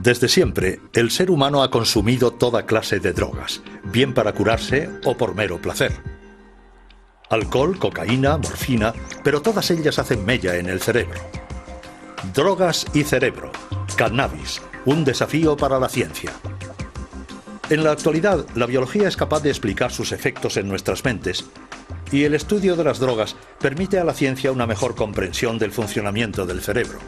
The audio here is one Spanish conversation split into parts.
Desde siempre, el ser humano ha consumido toda clase de drogas, bien para curarse o por mero placer. Alcohol, cocaína, morfina, pero todas ellas hacen mella en el cerebro. Drogas y cerebro. Cannabis, un desafío para la ciencia. En la actualidad, la biología es capaz de explicar sus efectos en nuestras mentes, y el estudio de las drogas permite a la ciencia una mejor comprensión del funcionamiento del cerebro.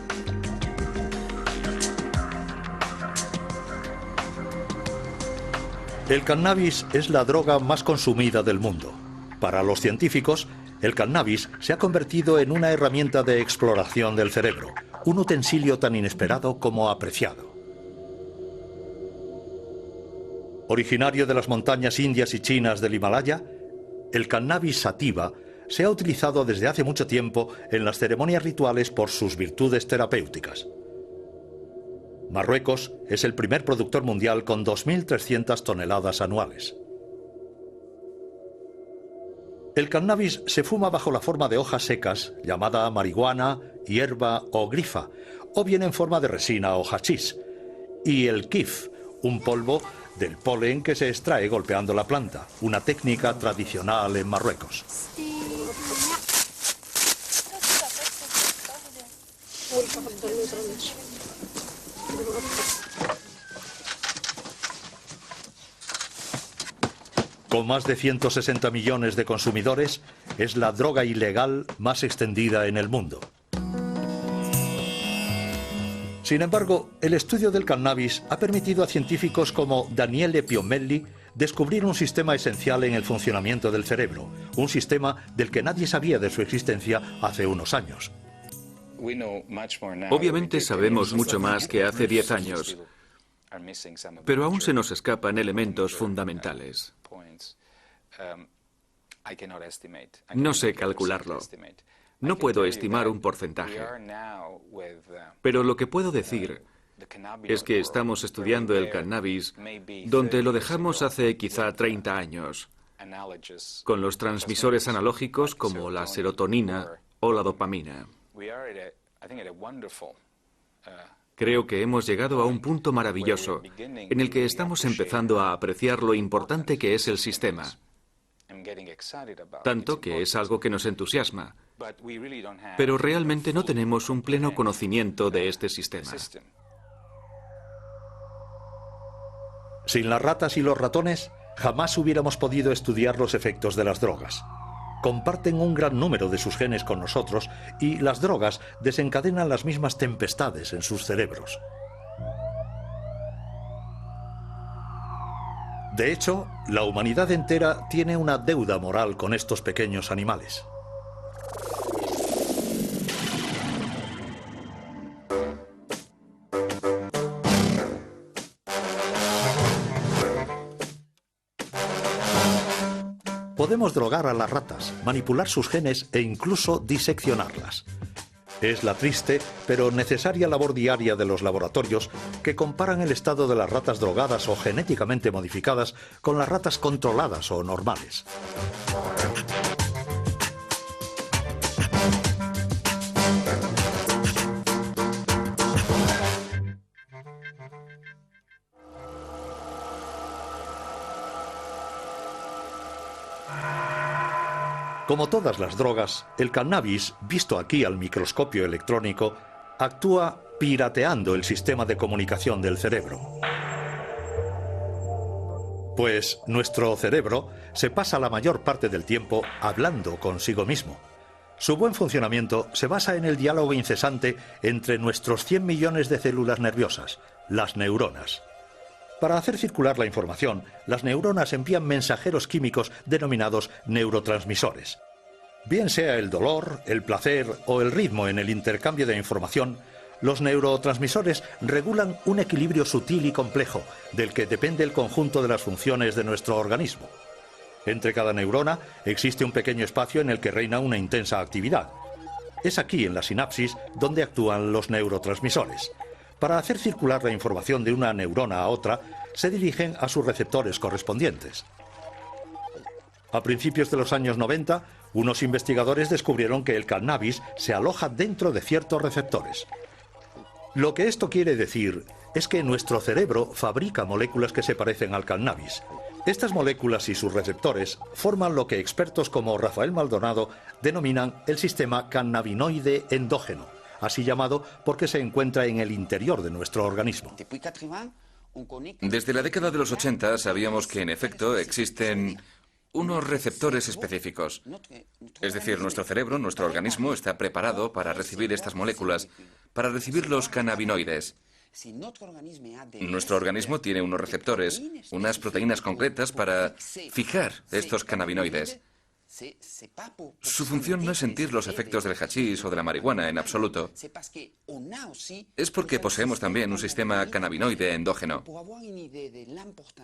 El cannabis es la droga más consumida del mundo. Para los científicos, el cannabis se ha convertido en una herramienta de exploración del cerebro, un utensilio tan inesperado como apreciado. Originario de las montañas indias y chinas del Himalaya, el cannabis sativa se ha utilizado desde hace mucho tiempo en las ceremonias rituales por sus virtudes terapéuticas. Marruecos es el primer productor mundial con 2.300 toneladas anuales. El cannabis se fuma bajo la forma de hojas secas, llamada marihuana, hierba o grifa, o bien en forma de resina o hachís, y el kif, un polvo del polen que se extrae golpeando la planta, una técnica tradicional en Marruecos. Con más de 160 millones de consumidores, es la droga ilegal más extendida en el mundo. Sin embargo, el estudio del cannabis ha permitido a científicos como Daniele Piomelli descubrir un sistema esencial en el funcionamiento del cerebro, un sistema del que nadie sabía de su existencia hace unos años. Obviamente sabemos mucho más que hace 10 años, pero aún se nos escapan elementos fundamentales. No sé calcularlo. No puedo estimar un porcentaje. Pero lo que puedo decir es que estamos estudiando el cannabis donde lo dejamos hace quizá 30 años, con los transmisores analógicos como la serotonina o la dopamina. Creo que hemos llegado a un punto maravilloso en el que estamos empezando a apreciar lo importante que es el sistema. Tanto que es algo que nos entusiasma. Pero realmente no tenemos un pleno conocimiento de este sistema. Sin las ratas y los ratones, jamás hubiéramos podido estudiar los efectos de las drogas. Comparten un gran número de sus genes con nosotros y las drogas desencadenan las mismas tempestades en sus cerebros. De hecho, la humanidad entera tiene una deuda moral con estos pequeños animales. Podemos drogar a las ratas, manipular sus genes e incluso diseccionarlas. Es la triste pero necesaria labor diaria de los laboratorios que comparan el estado de las ratas drogadas o genéticamente modificadas con las ratas controladas o normales. Como todas las drogas, el cannabis, visto aquí al microscopio electrónico, actúa pirateando el sistema de comunicación del cerebro. Pues nuestro cerebro se pasa la mayor parte del tiempo hablando consigo mismo. Su buen funcionamiento se basa en el diálogo incesante entre nuestros 100 millones de células nerviosas, las neuronas. Para hacer circular la información, las neuronas envían mensajeros químicos denominados neurotransmisores. Bien sea el dolor, el placer o el ritmo en el intercambio de información, los neurotransmisores regulan un equilibrio sutil y complejo, del que depende el conjunto de las funciones de nuestro organismo. Entre cada neurona existe un pequeño espacio en el que reina una intensa actividad. Es aquí, en la sinapsis, donde actúan los neurotransmisores. Para hacer circular la información de una neurona a otra, se dirigen a sus receptores correspondientes. A principios de los años 90, unos investigadores descubrieron que el cannabis se aloja dentro de ciertos receptores. Lo que esto quiere decir es que nuestro cerebro fabrica moléculas que se parecen al cannabis. Estas moléculas y sus receptores forman lo que expertos como Rafael Maldonado denominan el sistema cannabinoide endógeno, así llamado porque se encuentra en el interior de nuestro organismo. Desde la década de los 80 sabíamos que en efecto existen unos receptores específicos. Es decir, nuestro cerebro, nuestro organismo, está preparado para recibir estas moléculas, para recibir los cannabinoides. Nuestro organismo tiene unos receptores, unas proteínas concretas para fijar estos cannabinoides. Su función no es sentir los efectos del hachís o de la marihuana en absoluto. Es porque poseemos también un sistema cannabinoide endógeno.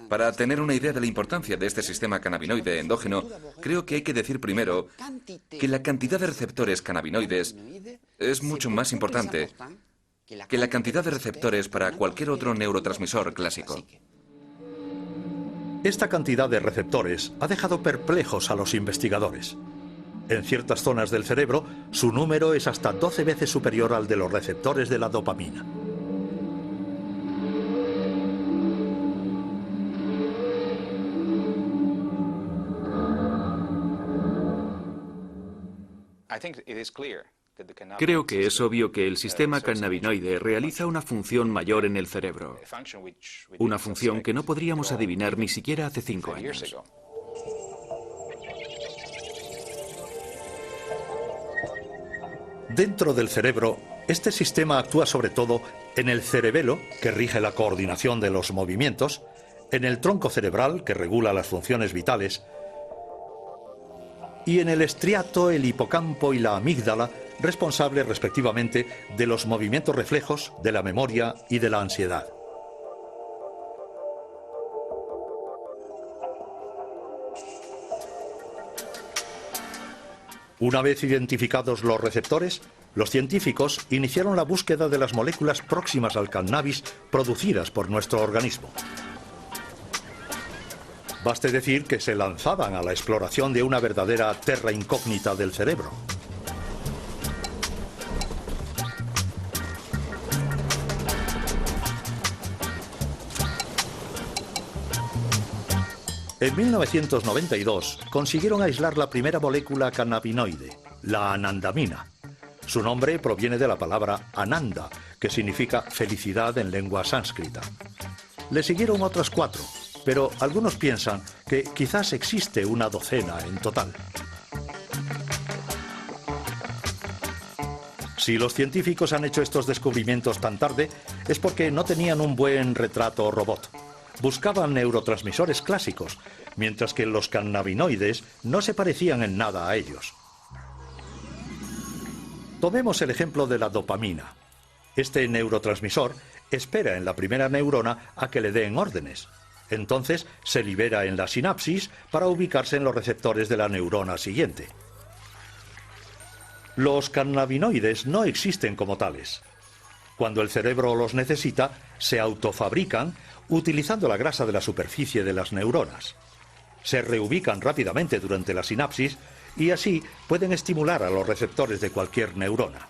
Para tener una idea de la importancia de este sistema cannabinoide endógeno, creo que hay que decir primero que la cantidad de receptores cannabinoides es mucho más importante que la cantidad de receptores para cualquier otro neurotransmisor clásico. Esta cantidad de receptores ha dejado perplejos a los investigadores. En ciertas zonas del cerebro, su número es hasta 12 veces superior al de los receptores de la dopamina. Creo que es obvio que el sistema cannabinoide realiza una función mayor en el cerebro. Una función que no podríamos adivinar ni siquiera hace 5 años. Dentro del cerebro, este sistema actúa sobre todo en el cerebelo, que rige la coordinación de los movimientos, en el tronco cerebral, que regula las funciones vitales, y en el estriato, el hipocampo y la amígdala, responsables respectivamente de los movimientos reflejos, de la memoria y de la ansiedad. Una vez identificados los receptores, los científicos iniciaron la búsqueda de las moléculas próximas al cannabis producidas por nuestro organismo. Baste decir que se lanzaban a la exploración de una verdadera terra incógnita del cerebro. En 1992 consiguieron aislar la primera molécula cannabinoide, la anandamina. Su nombre proviene de la palabra ananda, que significa felicidad en lengua sánscrita. Le siguieron otras 4, pero algunos piensan que quizás existe una docena en total. Si los científicos han hecho estos descubrimientos tan tarde, es porque no tenían un buen retrato robot. Buscaban neurotransmisores clásicos, mientras que los cannabinoides no se parecían en nada a ellos. Tomemos el ejemplo de la dopamina. Este neurotransmisor espera en la primera neurona a que le den órdenes. Entonces se libera en la sinapsis para ubicarse en los receptores de la neurona siguiente. Los cannabinoides no existen como tales. Cuando el cerebro los necesita, se autofabrican utilizando la grasa de la superficie de las neuronas. Se reubican rápidamente durante la sinapsis y así pueden estimular a los receptores de cualquier neurona.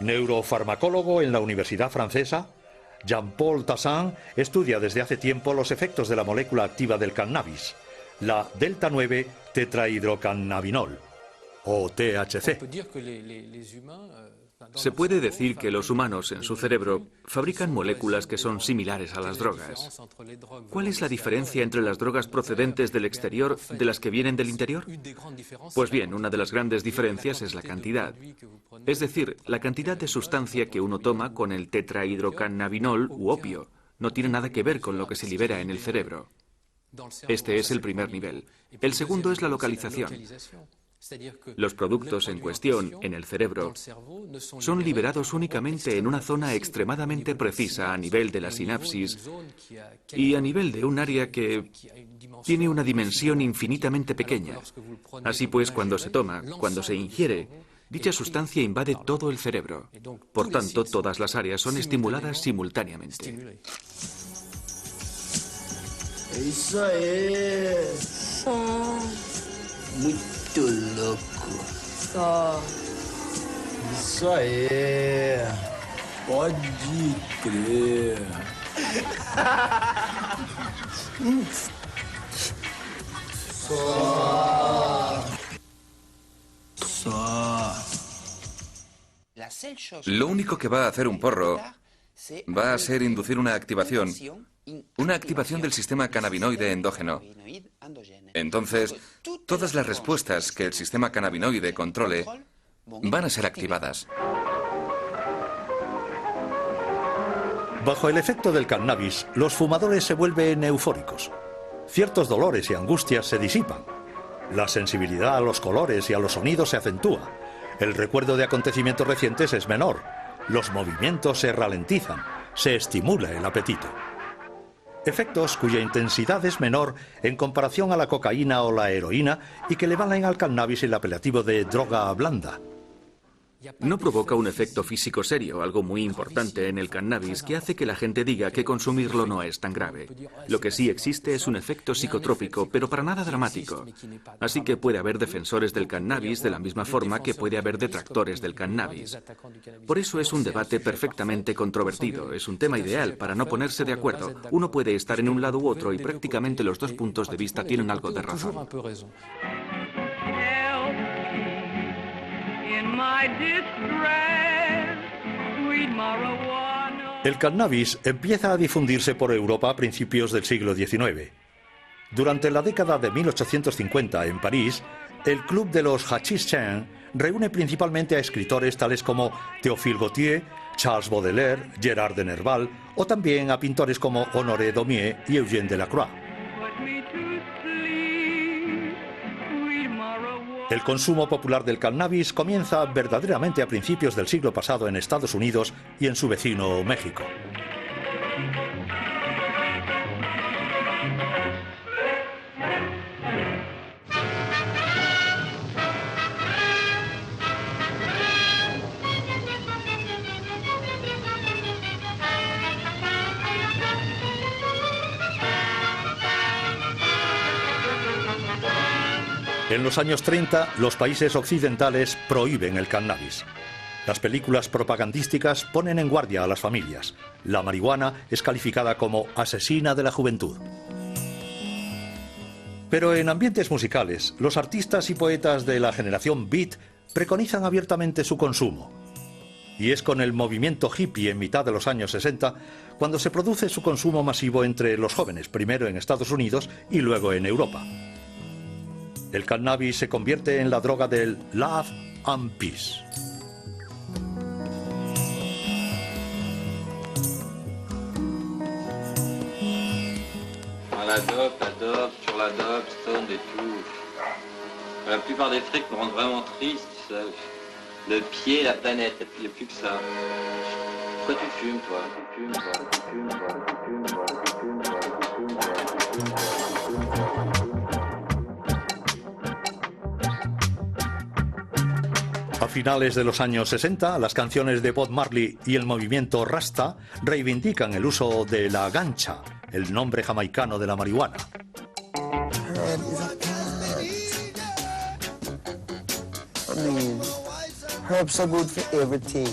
Neurofarmacólogo en la Universidad Francesa, Jean-Paul Tassin estudia desde hace tiempo los efectos de la molécula activa del cannabis, la delta-9 tetrahidrocannabinol, o THC. Se puede decir que los humanos en su cerebro fabrican moléculas que son similares a las drogas. ¿Cuál es la diferencia entre las drogas procedentes del exterior de las que vienen del interior? Pues bien, una de las grandes diferencias es la cantidad. Es decir, la cantidad de sustancia que uno toma con el tetrahidrocannabinol u opio no tiene nada que ver con lo que se libera en el cerebro. Este es el primer nivel. El segundo es la localización. Los productos en cuestión en el cerebro son liberados únicamente en una zona extremadamente precisa a nivel de la sinapsis y a nivel de un área que tiene una dimensión infinitamente pequeña. Así pues, cuando se toma, cuando se ingiere, dicha sustancia invade todo el cerebro. Por tanto, todas las áreas son estimuladas simultáneamente. Eso es muy louco. Isso aí. Pode crer. Lo único que va a hacer un porro va a ser inducir una activación del sistema cannabinoide endógeno. Entonces, todas las respuestas que el sistema cannabinoide controle van a ser activadas. Bajo el efecto del cannabis, los fumadores se vuelven eufóricos. Ciertos dolores y angustias se disipan. La sensibilidad a los colores y a los sonidos se acentúa. El recuerdo de acontecimientos recientes es menor. Los movimientos se ralentizan. Se estimula el apetito. Efectos cuya intensidad es menor en comparación a la cocaína o la heroína y que le valen al cannabis el apelativo de droga blanda. No provoca un efecto físico serio, algo muy importante en el cannabis que hace que la gente diga que consumirlo no es tan grave. Lo que sí existe es un efecto psicotrópico, pero para nada dramático. Así que puede haber defensores del cannabis de la misma forma que puede haber detractores del cannabis. Por eso es un debate perfectamente controvertido. Es un tema ideal para no ponerse de acuerdo. Uno puede estar en un lado u otro y prácticamente los dos puntos de vista tienen algo de razón. El cannabis empieza a difundirse por Europa a principios del siglo XIX. Durante la década de 1850 en París, el Club de los Hachís-Chen reúne principalmente a escritores tales como Théophile Gautier, Charles Baudelaire, Gérard de Nerval o también a pintores como Honoré Daumier y Eugène Delacroix. El consumo popular del cannabis comienza verdaderamente a principios del siglo pasado en Estados Unidos y en su vecino México. En los años 30, los países occidentales prohíben el cannabis. Las películas propagandísticas ponen en guardia a las familias. La marihuana es calificada como asesina de la juventud. Pero en ambientes musicales, los artistas y poetas de la generación beat preconizan abiertamente su consumo. Y es con el movimiento hippie en mitad de los años 60 cuando se produce su consumo masivo entre los jóvenes, primero en Estados Unidos y luego en Europa. El cannabis se convierte en la droga del love and peace. La dope, sur la dope, stone et tout. La plupart des trucs me rendent vraiment triste, ça. Le pied, la planète, il n'y a plus que ça. Pourquoi tu fumes, toi? Tu fumes, toi? Tu fumes, toi? Tu fumes, toi? Tu fumes, toi? Tu fumes, toi? Tu fumes, toi? A finales de los años 60, las canciones de Bob Marley y el movimiento Rasta reivindican el uso de la gancha, el nombre jamaicano de la marihuana. Herb is a plant. I mean, herbs are good for everything.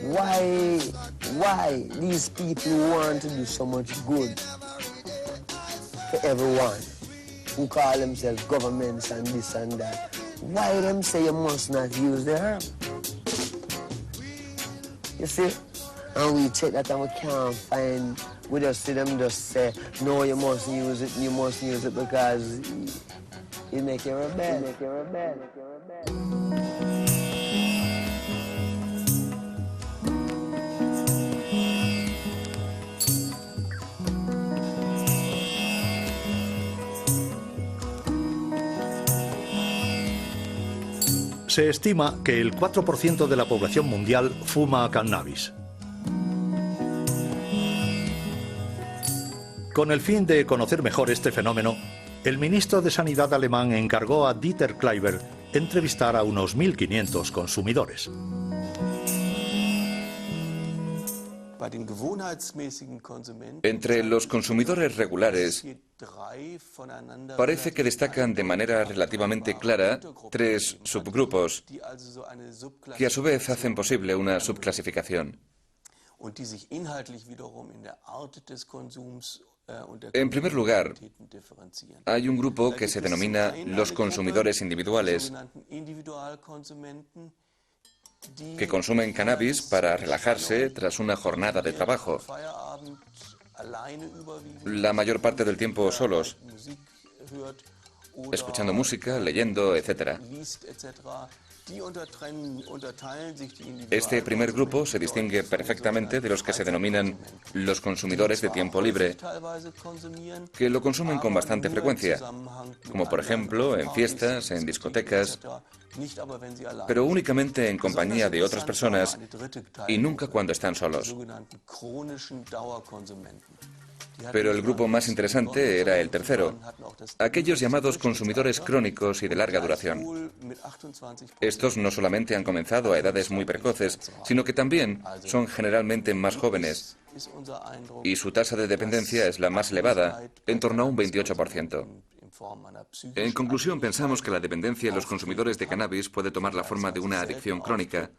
Why these people want to do so much good for everyone who call themselves governments and this and that? Why them say you must not use the herb? You see? And we check that and we can't find, we just see them just say, no, you must use it because it make you rebel. Se estima que el 4% de la población mundial fuma cannabis. Con el fin de conocer mejor este fenómeno, el ministro de Sanidad alemán encargó a Dieter Kleiber entrevistar a unos 1.500 consumidores. Entre los consumidores regulares, parece que destacan de manera relativamente clara 3 subgrupos, que a su vez hacen posible una subclasificación. En primer lugar, hay un grupo que se denomina los consumidores individuales, que consumen cannabis para relajarse tras una jornada de trabajo, la mayor parte del tiempo solos, escuchando música, leyendo, etc. Este primer grupo se distingue perfectamente de los que se denominan los consumidores de tiempo libre, que lo consumen con bastante frecuencia, como por ejemplo en fiestas, en discotecas, pero únicamente en compañía de otras personas y nunca cuando están solos. Pero el grupo más interesante era el tercero, aquellos llamados consumidores crónicos y de larga duración. Estos no solamente han comenzado a edades muy precoces, sino que también son generalmente más jóvenes, y su tasa de dependencia es la más elevada, en torno a un 28%. En conclusión, pensamos que la dependencia en los consumidores de cannabis puede tomar la forma de una adicción crónica.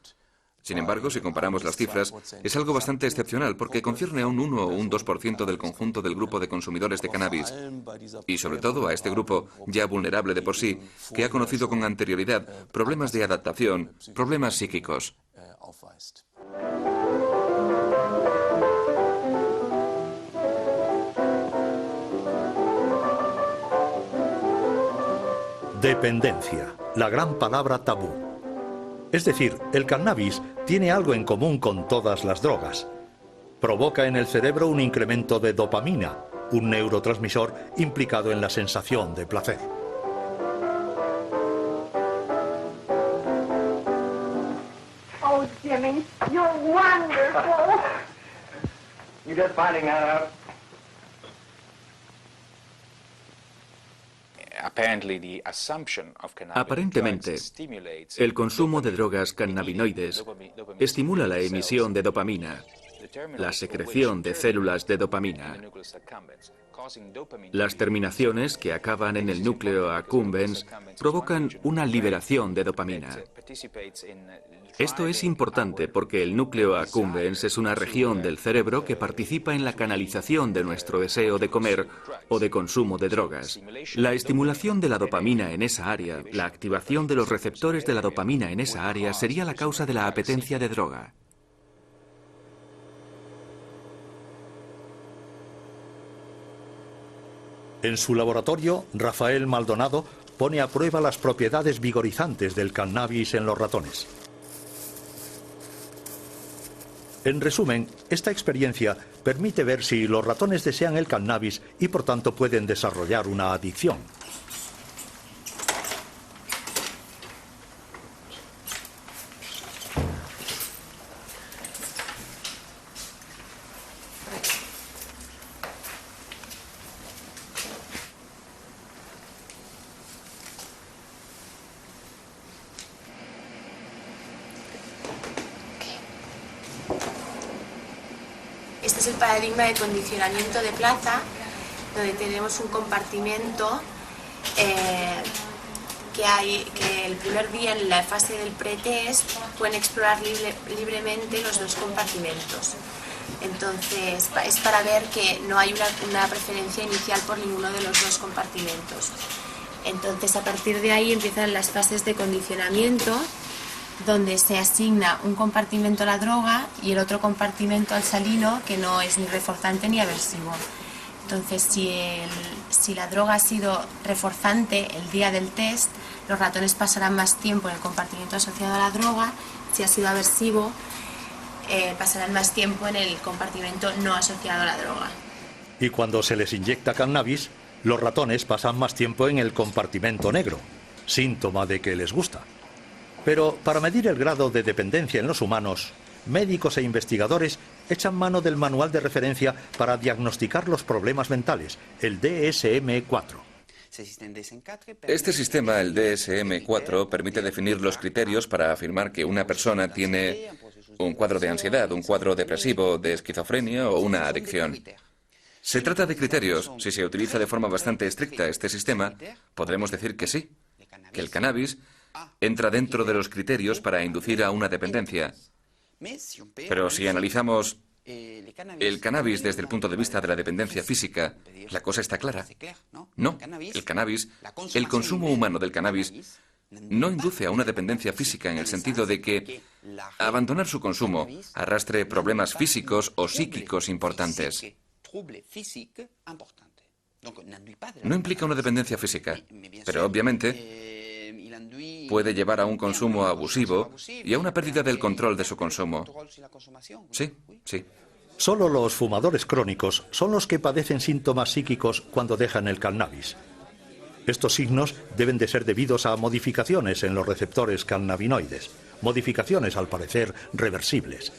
Sin embargo, si comparamos las cifras, es algo bastante excepcional porque concierne a un 1 o un 2% del conjunto del grupo de consumidores de cannabis, y sobre todo a este grupo, ya vulnerable de por sí, que ha conocido con anterioridad problemas de adaptación, problemas psíquicos. Dependencia, la gran palabra tabú. Es decir, el cannabis tiene algo en común con todas las drogas. Provoca en el cerebro un incremento de dopamina, un neurotransmisor implicado en la sensación de placer. Oh, Jimmy, you're wonderful. You're just finding that out. Aparentemente, el consumo de drogas cannabinoides estimula la emisión de dopamina, la secreción de células de dopamina. Las terminaciones que acaban en el núcleo accumbens provocan una liberación de dopamina. Esto es importante porque el núcleo accumbens es una región del cerebro que participa en la canalización de nuestro deseo de comer o de consumo de drogas. La estimulación de la dopamina en esa área, la activación de los receptores de la dopamina en esa área sería la causa de la apetencia de droga. En su laboratorio, Rafael Maldonado pone a prueba las propiedades vigorizantes del cannabis en los ratones. En resumen, esta experiencia permite ver si los ratones desean el cannabis y por tanto pueden desarrollar una adicción. Este es el paradigma de condicionamiento de plaza, donde tenemos un compartimento que el primer día, en la fase del pretest, pueden explorar libremente los dos compartimentos. Entonces, es para ver que no hay una preferencia inicial por ninguno de los dos compartimentos. Entonces, a partir de ahí empiezan las fases de condicionamiento, donde se asigna un compartimento a la droga y el otro compartimento al salino, que no es ni reforzante ni aversivo. Entonces, si la droga ha sido reforzante el día del test, los ratones pasarán más tiempo en el compartimento asociado a la droga. Si ha sido aversivo, pasarán más tiempo en el compartimento no asociado a la droga. Y cuando se les inyecta cannabis, los ratones pasan más tiempo en el compartimento negro, síntoma de que les gusta. Pero para medir el grado de dependencia en los humanos, médicos e investigadores echan mano del manual de referencia para diagnosticar los problemas mentales, el DSM-4. Este sistema, el DSM-4, permite definir los criterios para afirmar que una persona tiene un cuadro de ansiedad, un cuadro depresivo, de esquizofrenia o una adicción. Se trata de criterios. Si se utiliza de forma bastante estricta este sistema, podremos decir que sí, que el cannabis entra dentro de los criterios para inducir a una dependencia. Pero si analizamos el cannabis desde el punto de vista de la dependencia física, la cosa está clara. No, el cannabis, el consumo humano del cannabis, no induce a una dependencia física en el sentido de que abandonar su consumo arrastre problemas físicos o psíquicos importantes. No implica una dependencia física, pero obviamente puede llevar a un consumo abusivo y a una pérdida del control de su consumo. Sí, sí. Solo los fumadores crónicos son los que padecen síntomas psíquicos cuando dejan el cannabis. Estos signos deben de ser debidos a modificaciones en los receptores cannabinoides, modificaciones al parecer reversibles.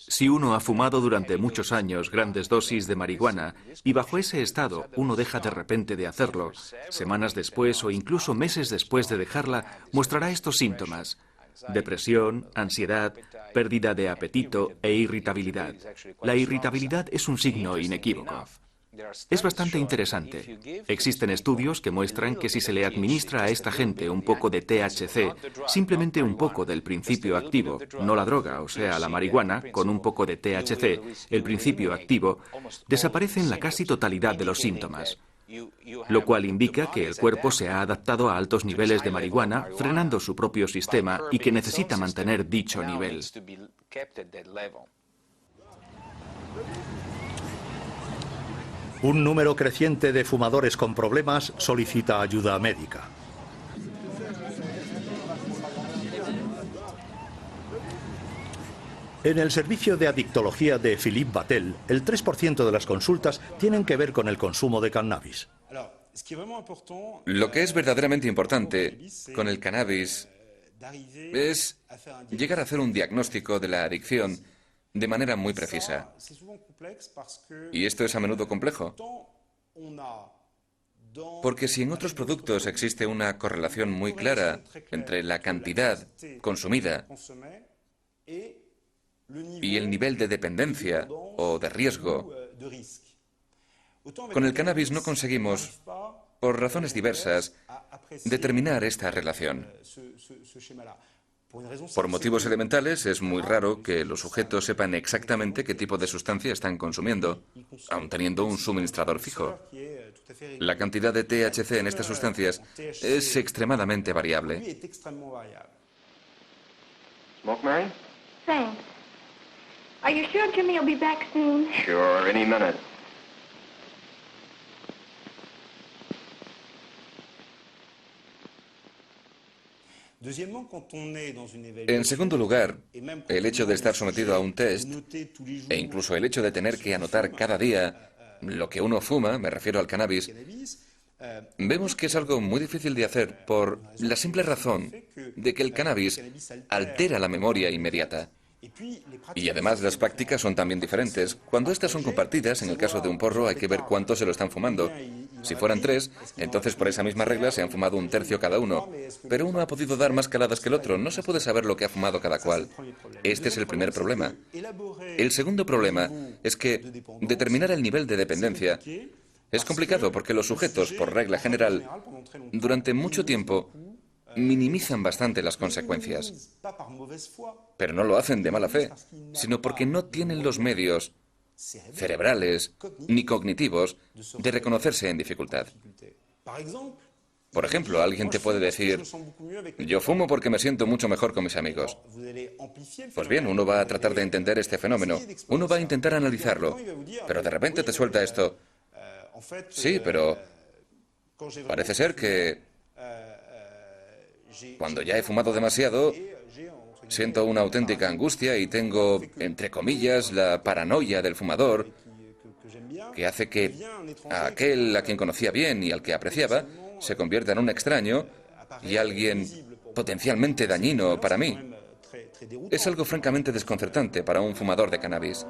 Si uno ha fumado durante muchos años grandes dosis de marihuana y bajo ese estado uno deja de repente de hacerlo, semanas después o incluso meses después de dejarla, mostrará estos síntomas: depresión, ansiedad, pérdida de apetito e irritabilidad. La irritabilidad es un signo inequívoco. Es bastante interesante. Existen estudios que muestran que si se le administra a esta gente un poco de THC, simplemente un poco del principio activo, no la droga, o sea, la marihuana, con un poco de THC, el principio activo, desaparecen la casi totalidad de los síntomas. Lo cual indica que el cuerpo se ha adaptado a altos niveles de marihuana, frenando su propio sistema y que necesita mantener dicho nivel. Un número creciente de fumadores con problemas solicita ayuda médica. En el servicio de adictología de Philippe Battel, el 3% de las consultas tienen que ver con el consumo de cannabis. Lo que es verdaderamente importante con el cannabis es llegar a hacer un diagnóstico de la adicción de manera muy precisa. Y esto es a menudo complejo, porque si en otros productos existe una correlación muy clara entre la cantidad consumida y el nivel de dependencia o de riesgo, con el cannabis no conseguimos, por razones diversas, determinar esta relación. Por motivos elementales, es muy raro que los sujetos sepan exactamente qué tipo de sustancia están consumiendo, aun teniendo un suministrador fijo. La cantidad de THC en estas sustancias es extremadamente variable. Smoke, Mary? Thanks. Are you sure Jimmy will be back soon? Sure, any minute. En segundo lugar, el hecho de estar sometido a un test, e incluso el hecho de tener que anotar cada día lo que uno fuma, me refiero al cannabis, vemos que es algo muy difícil de hacer por la simple razón de que el cannabis altera la memoria inmediata. Y además las prácticas son también diferentes. Cuando estas son compartidas, en el caso de un porro hay que ver cuántos se lo están fumando. Si fueran 3, entonces por esa misma regla se han fumado un tercio cada uno. Pero uno ha podido dar más caladas que el otro. No se puede saber lo que ha fumado cada cual. Este es el primer problema. El segundo problema es que determinar el nivel de dependencia es complicado porque los sujetos, por regla general, durante mucho tiempo minimizan bastante las consecuencias. Pero no lo hacen de mala fe, sino porque no tienen los medios cerebrales ni cognitivos de reconocerse en dificultad. Por ejemplo, alguien te puede decir: yo fumo porque me siento mucho mejor con mis amigos. Pues bien, uno va a tratar de entender este fenómeno, uno va a intentar analizarlo, pero de repente te suelta esto: sí, pero parece ser que cuando ya he fumado demasiado, siento una auténtica angustia y tengo, entre comillas, la paranoia del fumador, que hace que a aquel a quien conocía bien y al que apreciaba se convierta en un extraño y alguien potencialmente dañino para mí. Es algo francamente desconcertante para un fumador de cannabis.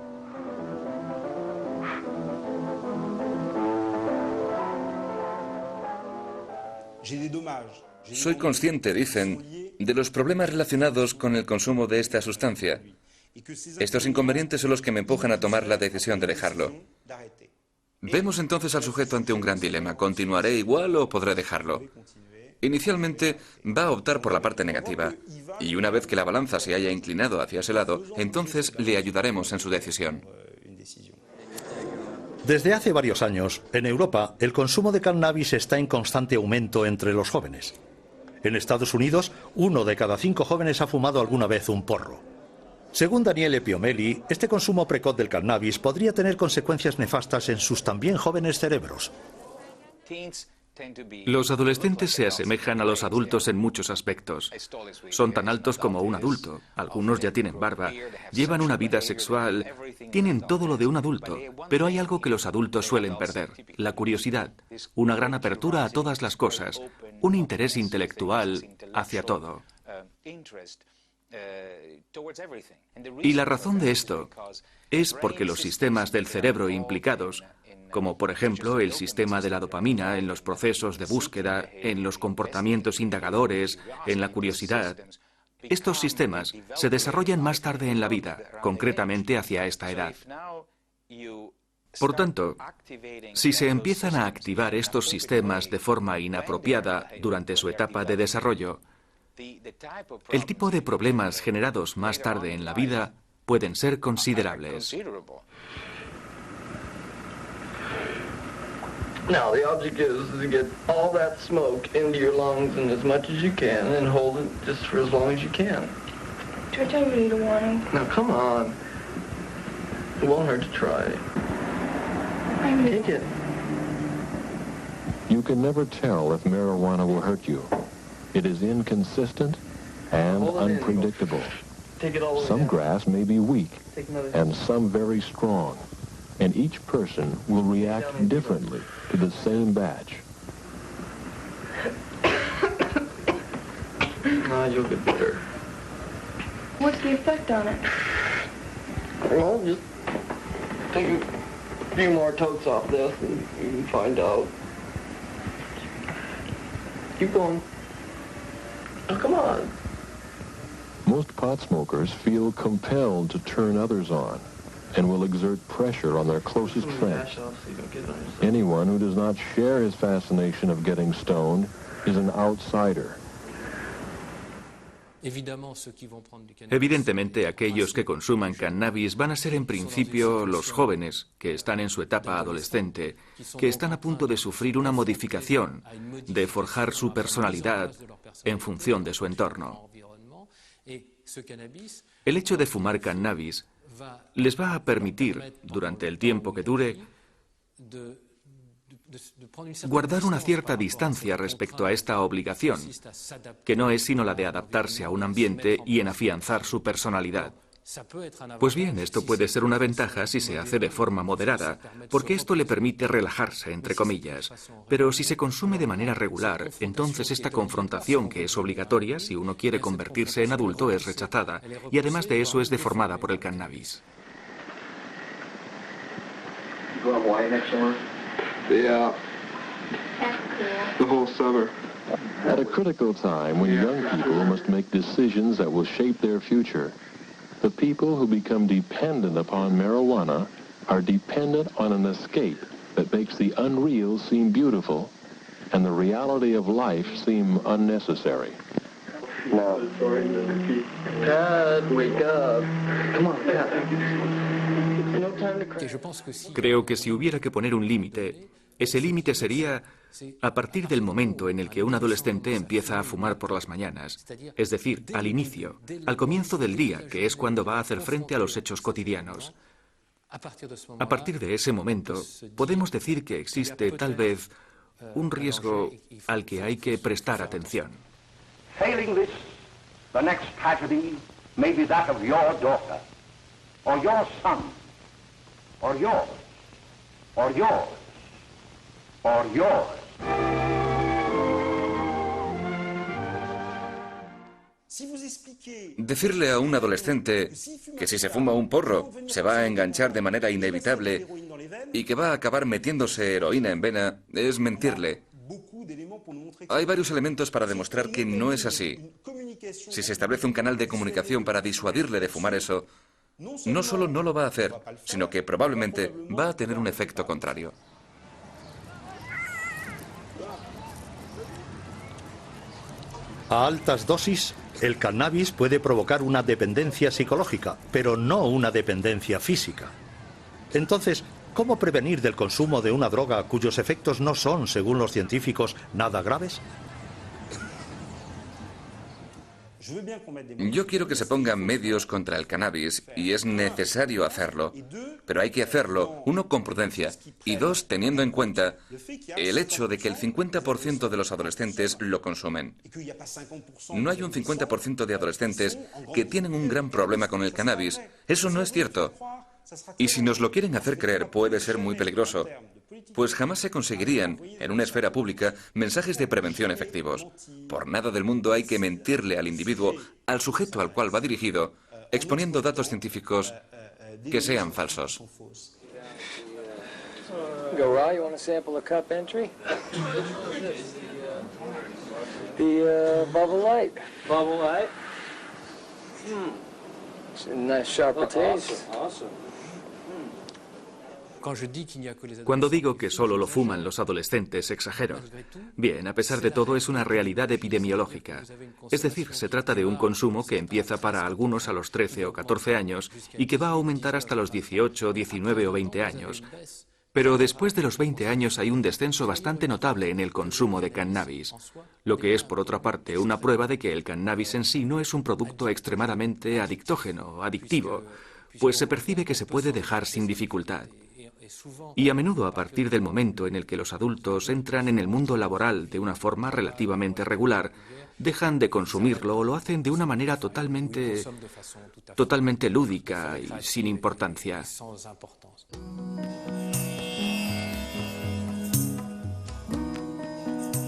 Soy consciente, dicen, de los problemas relacionados con el consumo de esta sustancia. Estos inconvenientes son los que me empujan a tomar la decisión de dejarlo. Vemos entonces al sujeto ante un gran dilema. ¿Continuaré igual o podré dejarlo? Inicialmente va a optar por la parte negativa, y una vez que la balanza se haya inclinado hacia ese lado, entonces le ayudaremos en su decisión. Desde hace varios años, en Europa, el consumo de cannabis está en constante aumento entre los jóvenes. En Estados Unidos, 1 de cada 5 jóvenes ha fumado alguna vez un porro. Según Daniele Piomelli, este consumo precoz del cannabis podría tener consecuencias nefastas en sus también jóvenes cerebros. Los adolescentes se asemejan a los adultos en muchos aspectos. Son tan altos como un adulto, algunos ya tienen barba, llevan una vida sexual, tienen todo lo de un adulto, pero hay algo que los adultos suelen perder: la curiosidad, una gran apertura a todas las cosas, un interés intelectual hacia todo. Y la razón de esto es porque los sistemas del cerebro implicados, como por ejemplo el sistema de la dopamina en los procesos de búsqueda, en los comportamientos indagadores, en la curiosidad, estos sistemas se desarrollan más tarde en la vida, concretamente hacia esta edad. Por tanto, si se empiezan a activar estos sistemas de forma inapropiada durante su etapa de desarrollo, el tipo de problemas generados más tarde en la vida pueden ser considerables. Now, the object is to get all that smoke into your lungs and as much as you can and hold it just for as long as you can. George, I really don't want to. Now, come on. It won't hurt to try. Take it. You can never tell if marijuana will hurt you. It is inconsistent and unpredictable. Some grass may be weak and some very strong. And each person will react differently to the same batch. You'll get better. What's the effect on it? Well, just take a few more totes off this and you can find out. Keep going. Oh, come on. Most pot smokers feel compelled to turn others on and will exert pressure on their closest friends. Anyone who does not share his fascination of getting stoned is an outsider. Evidentemente, aquellos que consuman cannabis van a ser en principio los jóvenes, que están en su etapa adolescente, que están a punto de sufrir una modificación, de forjar su personalidad en función de su entorno. El hecho de fumar cannabis les va a permitir, durante el tiempo que dure, guardar una cierta distancia respecto a esta obligación, que no es sino la de adaptarse a un ambiente y en afianzar su personalidad. Pues bien, esto puede ser una ventaja si se hace de forma moderada, porque esto le permite relajarse, entre comillas. Pero si se consume de manera regular, entonces esta confrontación, que es obligatoria si uno quiere convertirse en adulto, es rechazada, y además de eso es deformada por el cannabis. Yeah. The whole summer. At a critical time when young people must make decisions that will shape their future, the people who become dependent upon marijuana are dependent on an escape that makes the unreal seem beautiful and the reality of life seem unnecessary. Now, Dad, wake up. Come on, Dad. No time to cry. Creo que si hubiera que poner un límite, ese límite sería a partir del momento en el que un adolescente empieza a fumar por las mañanas, es decir, al inicio, al comienzo del día, que es cuando va a hacer frente a los hechos cotidianos. A partir de ese momento, podemos decir que existe, tal vez, un riesgo al que hay que prestar atención. Failing this, the next tragedy may be that of your daughter, or your son, or yours, or yours, or yours. Decirle a un adolescente que si se fuma un porro se va a enganchar de manera inevitable y que va a acabar metiéndose heroína en vena es mentirle. Hay varios elementos para demostrar que no es así. Si se establece un canal de comunicación para disuadirle de fumar eso, no solo no lo va a hacer, sino que probablemente va a tener un efecto contrario. A altas dosis, el cannabis puede provocar una dependencia psicológica, pero no una dependencia física. Entonces, ¿cómo prevenir del consumo de una droga cuyos efectos no son, según los científicos, nada graves? Yo quiero que se pongan medios contra el cannabis y es necesario hacerlo, pero hay que hacerlo, uno, con prudencia y dos, teniendo en cuenta el hecho de que el 50% de los adolescentes lo consumen. No hay un 50% de adolescentes que tienen un gran problema con el cannabis. Eso no es cierto. Y si nos lo quieren hacer creer, puede ser muy peligroso, pues jamás se conseguirían, en una esfera pública, mensajes de prevención efectivos. Por nada del mundo hay que mentirle al individuo, al sujeto al cual va dirigido, exponiendo datos científicos que sean falsos. Cuando digo que solo lo fuman los adolescentes, exagero. Bien, a pesar de todo, es una realidad epidemiológica. Es decir, se trata de un consumo que empieza para algunos a los 13 o 14 años y que va a aumentar hasta los 18, 19 o 20 años. Pero después de los 20 años hay un descenso bastante notable en el consumo de cannabis, lo que es, por otra parte, una prueba de que el cannabis en sí no es un producto extremadamente adictógeno, adictivo, pues se percibe que se puede dejar sin dificultad. Y a menudo, a partir del momento en el que los adultos entran en el mundo laboral de una forma relativamente regular, dejan de consumirlo o lo hacen de una manera totalmente lúdica y sin importancia.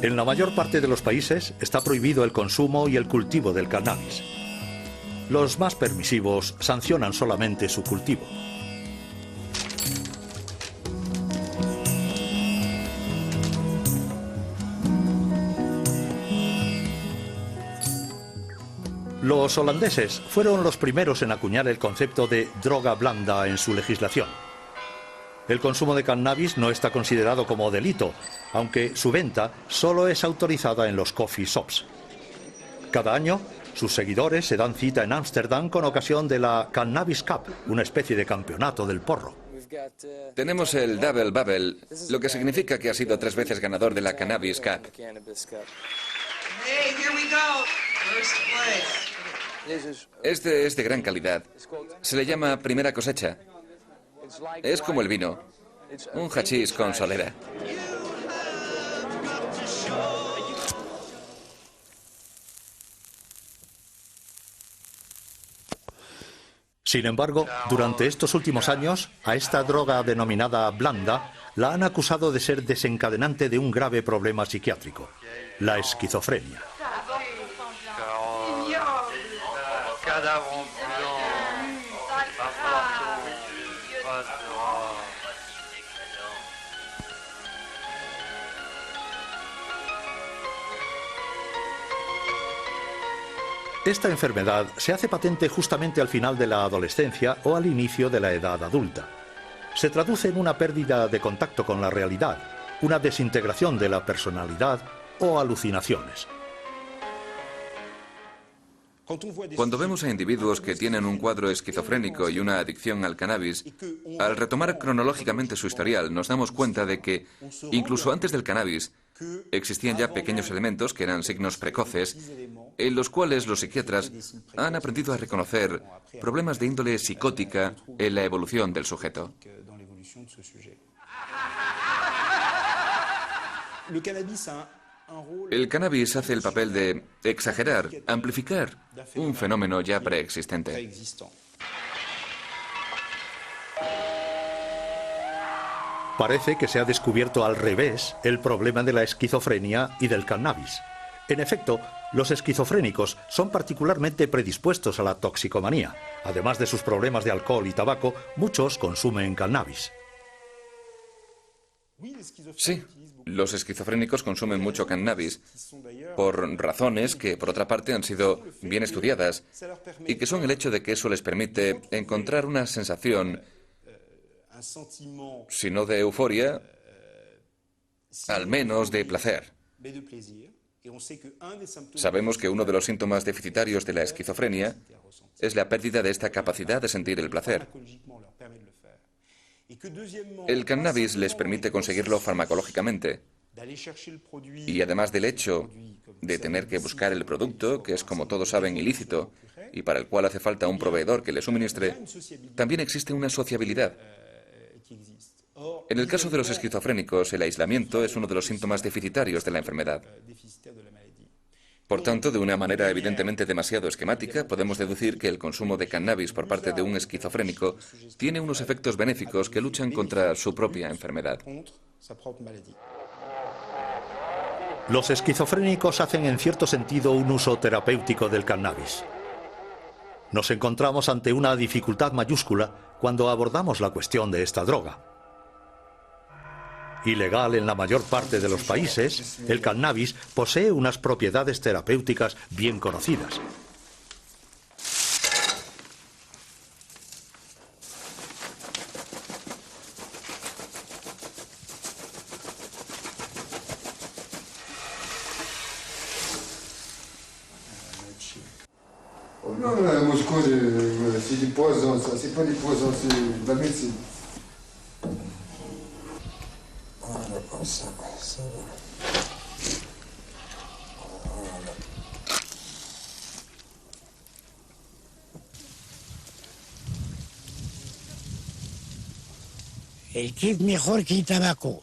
En la mayor parte de los países está prohibido el consumo y el cultivo del cannabis. Los más permisivos sancionan solamente su cultivo. Los holandeses fueron los primeros en acuñar el concepto de droga blanda en su legislación. El consumo de cannabis no está considerado como delito, aunque su venta solo es autorizada en los coffee shops. Cada año, sus seguidores se dan cita en Ámsterdam con ocasión de la Cannabis Cup, una especie de campeonato del porro. Tenemos el Double Bubble, lo que significa que ha sido 3 veces ganador de la Cannabis Cup. Este es de gran calidad. Se le llama primera cosecha. Es como el vino, un hachís con solera. Sin embargo, durante estos últimos años, a esta droga denominada blanda la han acusado de ser desencadenante de un grave problema psiquiátrico, la esquizofrenia. Esta enfermedad se hace patente justamente al final de la adolescencia o al inicio de la edad adulta. Se traduce en una pérdida de contacto con la realidad, una desintegración de la personalidad o alucinaciones. Cuando vemos a individuos que tienen un cuadro esquizofrénico y una adicción al cannabis, al retomar cronológicamente su historial, nos damos cuenta de que, incluso antes del cannabis, existían ya pequeños elementos que eran signos precoces, en los cuales los psiquiatras han aprendido a reconocer problemas de índole psicótica en la evolución del sujeto. El cannabis hace el papel de exagerar, amplificar un fenómeno ya preexistente. Parece que se ha descubierto al revés el problema de la esquizofrenia y del cannabis. En efecto, los esquizofrénicos son particularmente predispuestos a la toxicomanía. Además de sus problemas de alcohol y tabaco, muchos consumen cannabis. Sí, Los esquizofrénicos consumen mucho cannabis por razones que, por otra parte, han sido bien estudiadas y que son el hecho de que eso les permite encontrar una sensación, si no de euforia, al menos de placer. Sabemos que uno de los síntomas deficitarios de la esquizofrenia es la pérdida de esta capacidad de sentir el placer. El cannabis les permite conseguirlo farmacológicamente. Y además del hecho de tener que buscar el producto, que es, como todos saben, ilícito, y para el cual hace falta un proveedor que le suministre, también existe una sociabilidad. En el caso de los esquizofrénicos, el aislamiento es uno de los síntomas deficitarios de la enfermedad. Por tanto, de una manera evidentemente demasiado esquemática, podemos deducir que el consumo de cannabis por parte de un esquizofrénico tiene unos efectos benéficos que luchan contra su propia enfermedad. Los esquizofrénicos hacen en cierto sentido un uso terapéutico del cannabis. Nos encontramos ante una dificultad mayúscula cuando abordamos la cuestión de esta droga. Ilegal en la mayor parte de los países, el cannabis posee unas propiedades terapéuticas bien conocidas. Non, moi je crois que c'est du poison, ça. C'est pas du poison, c'est de la médecine. Voilà, comme ça, ça va. Voilà. El kif mejor que el tabaco.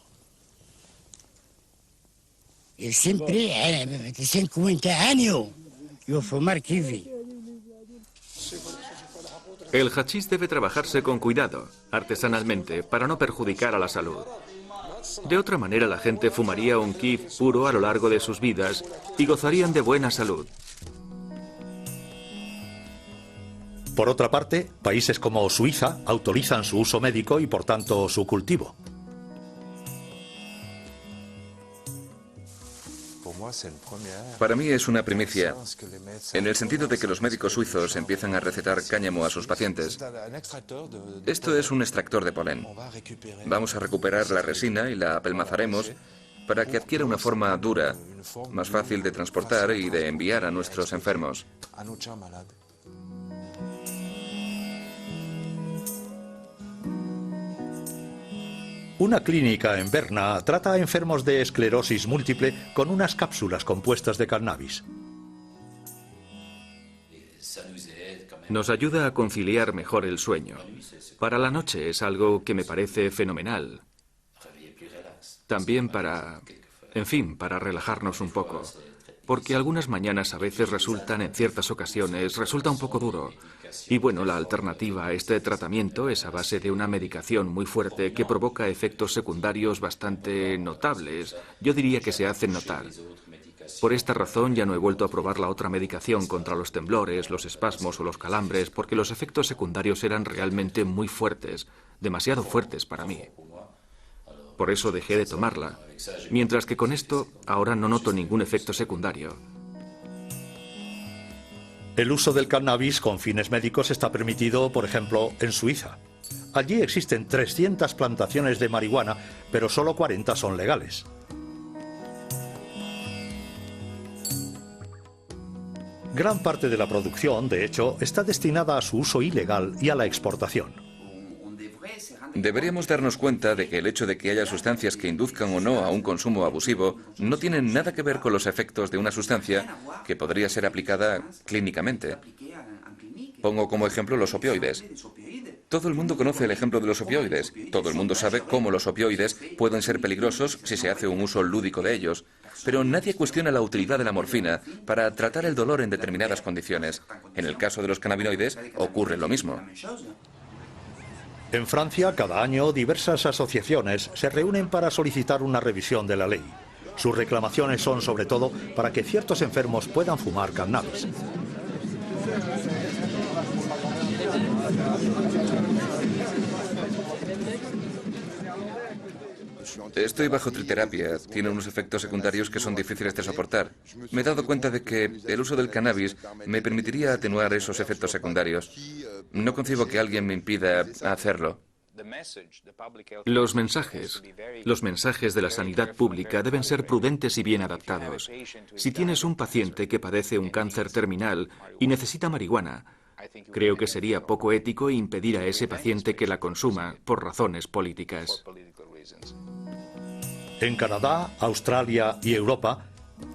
Y siempre, 50 años, yo fumar kifi. El hachís debe trabajarse con cuidado, artesanalmente, para no perjudicar a la salud. De otra manera, la gente fumaría un kif puro a lo largo de sus vidas y gozarían de buena salud. Por otra parte, países como Suiza autorizan su uso médico y, por tanto, su cultivo. Para mí es una primicia, en el sentido de que los médicos suizos empiezan a recetar cáñamo a sus pacientes. Esto es un extractor de polen. Vamos a recuperar la resina y la apelmazaremos para que adquiera una forma dura, más fácil de transportar y de enviar a nuestros enfermos. Una clínica en Berna trata a enfermos de esclerosis múltiple con unas cápsulas compuestas de cannabis. Nos ayuda a conciliar mejor el sueño. Para la noche es algo que me parece fenomenal. También para relajarnos un poco. Porque algunas mañanas a veces en ciertas ocasiones, resulta un poco duro. Y bueno, la alternativa a este tratamiento es a base de una medicación muy fuerte que provoca efectos secundarios bastante notables. Yo diría que se hacen notar. Por esta razón ya no he vuelto a probar la otra medicación contra los temblores, los espasmos o los calambres, porque los efectos secundarios eran realmente muy fuertes, demasiado fuertes para mí. Por eso dejé de tomarla, mientras que con esto ahora no noto ningún efecto secundario. El uso del cannabis con fines médicos está permitido, por ejemplo, en Suiza. Allí existen 300 plantaciones de marihuana, pero solo 40 son legales. Gran parte de la producción, de hecho, está destinada a su uso ilegal y a la exportación. Deberíamos darnos cuenta de que el hecho de que haya sustancias que induzcan o no a un consumo abusivo no tiene nada que ver con los efectos de una sustancia que podría ser aplicada clínicamente. Pongo como ejemplo los opioides. Todo el mundo conoce el ejemplo de los opioides. Todo el mundo sabe cómo los opioides pueden ser peligrosos si se hace un uso lúdico de ellos. Pero nadie cuestiona la utilidad de la morfina para tratar el dolor en determinadas condiciones. En el caso de los cannabinoides ocurre lo mismo. En Francia, cada año, diversas asociaciones se reúnen para solicitar una revisión de la ley. Sus reclamaciones son, sobre todo, para que ciertos enfermos puedan fumar cannabis. Estoy bajo triterapia. Tiene unos efectos secundarios que son difíciles de soportar. Me he dado cuenta de que el uso del cannabis me permitiría atenuar esos efectos secundarios. No concibo que alguien me impida hacerlo. Los mensajes de la sanidad pública deben ser prudentes y bien adaptados. Si tienes un paciente que padece un cáncer terminal y necesita marihuana, creo que sería poco ético impedir a ese paciente que la consuma por razones políticas. En Canadá, Australia y Europa,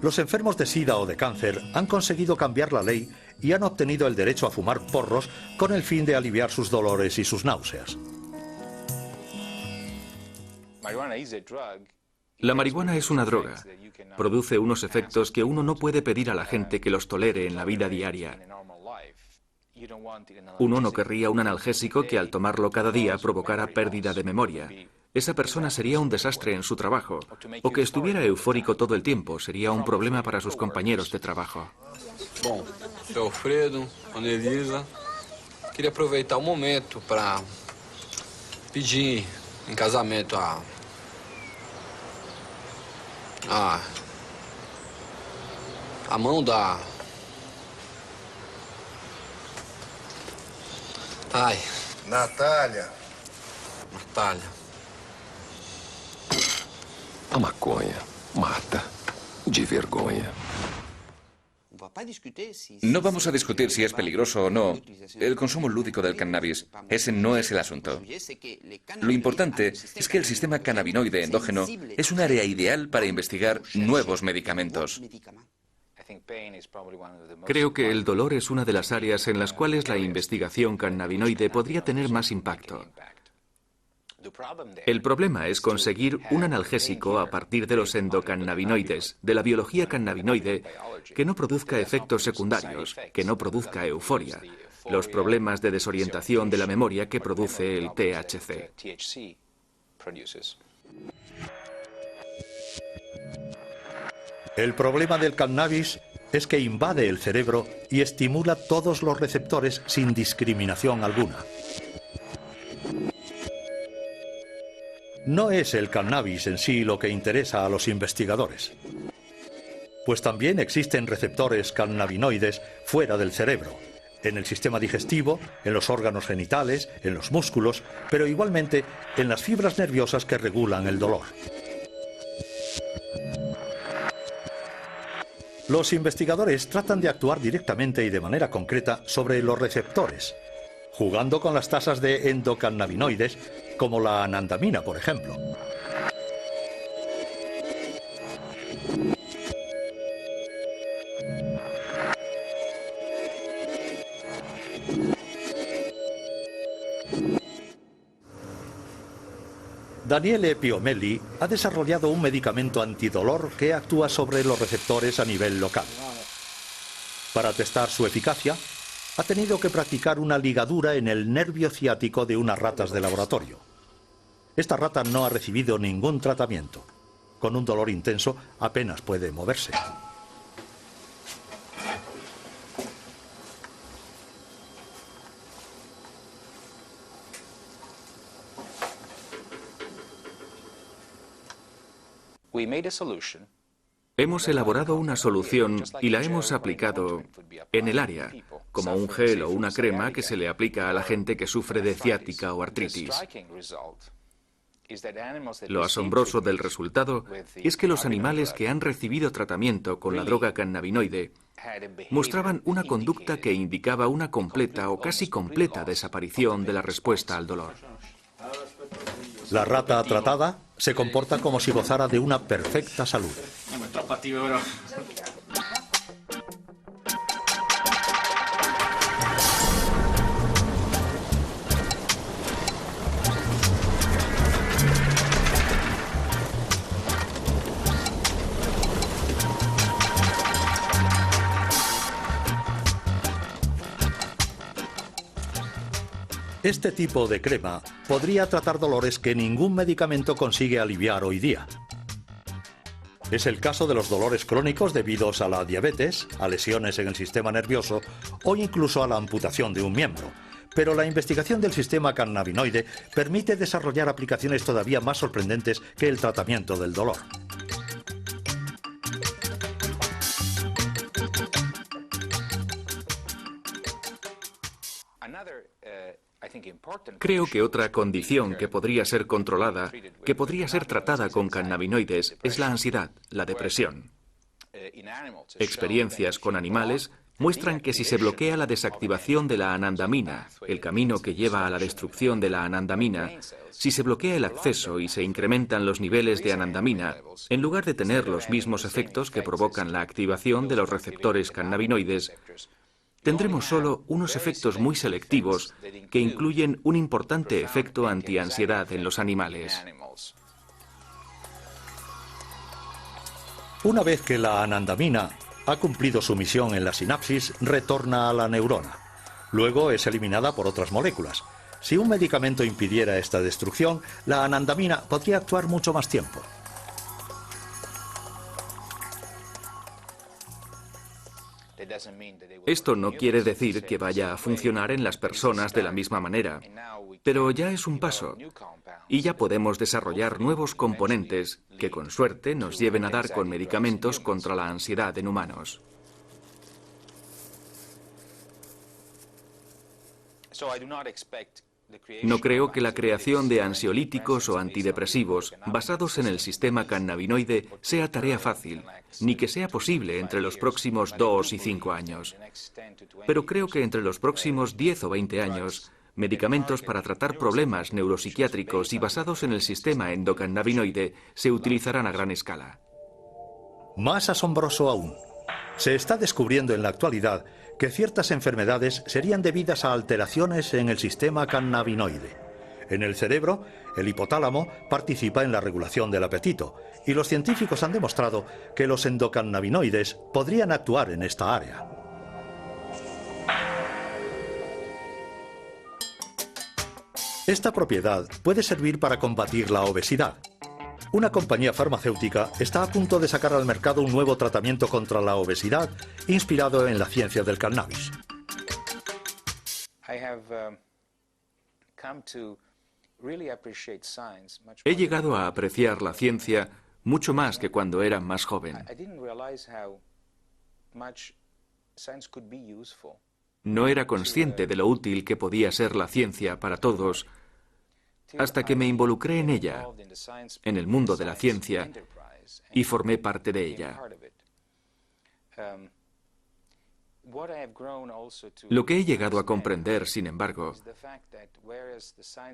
los enfermos de SIDA o de cáncer han conseguido cambiar la ley y han obtenido el derecho a fumar porros con el fin de aliviar sus dolores y sus náuseas. La marihuana es una droga. Produce unos efectos que uno no puede pedir a la gente que los tolere en la vida diaria. Uno no querría un analgésico que al tomarlo cada día provocara pérdida de memoria. Esa persona sería un desastre en su trabajo. O que estuviera eufórico todo el tiempo sería un problema para sus compañeros de trabajo. Bom, sou Alfredo, Ana Elisa. Queria aproveitar o momento para pedir em casamento a mão da... Ai. Natália. Natália. A maconha mata de vergonha. No vamos a discutir si es peligroso o no el consumo lúdico del cannabis. Ese no es el asunto. Lo importante es que el sistema cannabinoide endógeno es un área ideal para investigar nuevos medicamentos. Creo que el dolor es una de las áreas en las cuales la investigación cannabinoide podría tener más impacto. El problema es conseguir un analgésico a partir de los endocannabinoides, de la biología cannabinoide, que no produzca efectos secundarios, que no produzca euforia, los problemas de desorientación de la memoria que produce el THC. El problema del cannabis es que invade el cerebro y estimula todos los receptores sin discriminación alguna. No es el cannabis en sí lo que interesa a los investigadores, pues también existen receptores cannabinoides fuera del cerebro, en el sistema digestivo, en los órganos genitales, en los músculos, pero igualmente en las fibras nerviosas que regulan el dolor. Los investigadores tratan de actuar directamente y de manera concreta sobre los receptores, jugando con las tasas de endocannabinoides, como la anandamina, por ejemplo. Daniele Piomelli ha desarrollado un medicamento antidolor que actúa sobre los receptores a nivel local. Para testar su eficacia, ha tenido que practicar una ligadura en el nervio ciático de unas ratas de laboratorio. Esta rata no ha recibido ningún tratamiento. Con un dolor intenso apenas puede moverse. Hemos elaborado una solución y la hemos aplicado en el área, como un gel o una crema que se le aplica a la gente que sufre de ciática o artritis. Lo asombroso del resultado es que los animales que han recibido tratamiento con la droga cannabinoide mostraban una conducta que indicaba una completa o casi completa desaparición de la respuesta al dolor. La rata tratada se comporta como si gozara de una perfecta salud. Este tipo de crema podría tratar dolores que ningún medicamento consigue aliviar hoy día. Es el caso de los dolores crónicos debidos a la diabetes, a lesiones en el sistema nervioso o incluso a la amputación de un miembro. pero la investigación del sistema cannabinoide permite desarrollar aplicaciones todavía más sorprendentes que el tratamiento del dolor. Creo que otra condición que podría ser controlada, que podría ser tratada con cannabinoides, es la ansiedad, la depresión. Experiencias con animales muestran que si se bloquea la desactivación de la anandamina, el camino que lleva a la destrucción de la anandamina, si se bloquea el acceso y se incrementan los niveles de anandamina, en lugar de tener los mismos efectos que provocan la activación de los receptores cannabinoides, tendremos solo unos efectos muy selectivos que incluyen un importante efecto antiansiedad en los animales. Una vez que la anandamina ha cumplido su misión en la sinapsis, retorna a la neurona. Luego es eliminada por otras moléculas. Si un medicamento impidiera esta destrucción, la anandamina podría actuar mucho más tiempo. Esto no quiere decir que vaya a funcionar en las personas de la misma manera, pero ya es un paso, y ya podemos desarrollar nuevos componentes que con suerte nos lleven a dar con medicamentos contra la ansiedad en humanos. No creo que la creación de ansiolíticos o antidepresivos basados en el sistema cannabinoide sea tarea fácil, ni que sea posible entre los próximos 2 y 5 años. Pero creo que entre los próximos 10 o 20 años, medicamentos para tratar problemas neuropsiquiátricos y basados en el sistema endocannabinoide se utilizarán a gran escala. Más asombroso aún, se está descubriendo en la actualidad que ciertas enfermedades serían debidas a alteraciones en el sistema cannabinoide. En el cerebro, el hipotálamo participa en la regulación del apetito, y los científicos han demostrado que los endocannabinoides podrían actuar en esta área. Esta propiedad puede servir para combatir la obesidad. Una compañía farmacéutica está a punto de sacar al mercado un nuevo tratamiento contra la obesidad inspirado en la ciencia del cannabis. He llegado a apreciar la ciencia mucho más que cuando era más joven. No era consciente de lo útil que podía ser la ciencia para todos hasta que me involucré en ella, en el mundo de la ciencia, y formé parte de ella. Lo que he llegado a comprender, sin embargo,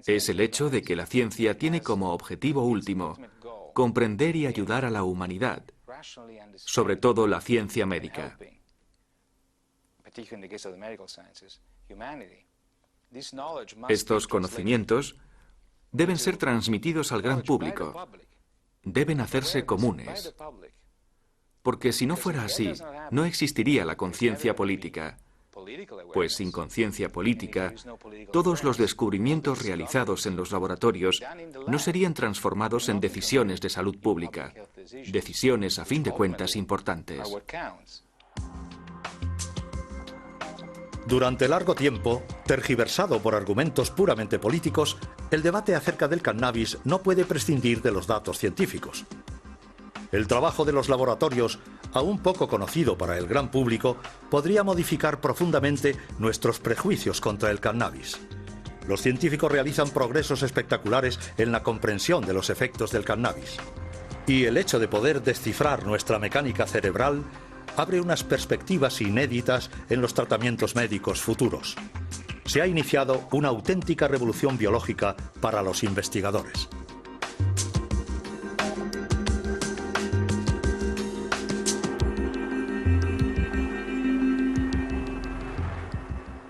es el hecho de que la ciencia tiene como objetivo último comprender y ayudar a la humanidad, sobre todo la ciencia médica. Estos conocimientos deben ser transmitidos al gran público, deben hacerse comunes, porque si no fuera así, no existiría la conciencia política, pues sin conciencia política, todos los descubrimientos realizados en los laboratorios no serían transformados en decisiones de salud pública, decisiones a fin de cuentas importantes. Durante largo tiempo, tergiversado por argumentos puramente políticos, el debate acerca del cannabis no puede prescindir de los datos científicos. El trabajo de los laboratorios, aún poco conocido para el gran público, podría modificar profundamente nuestros prejuicios contra el cannabis. Los científicos realizan progresos espectaculares en la comprensión de los efectos del cannabis. Y el hecho de poder descifrar nuestra mecánica cerebral abre unas perspectivas inéditas en los tratamientos médicos futuros. Se ha iniciado una auténtica revolución biológica para los investigadores.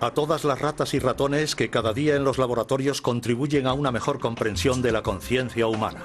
A todas las ratas y ratones que cada día en los laboratorios contribuyen a una mejor comprensión de la conciencia humana.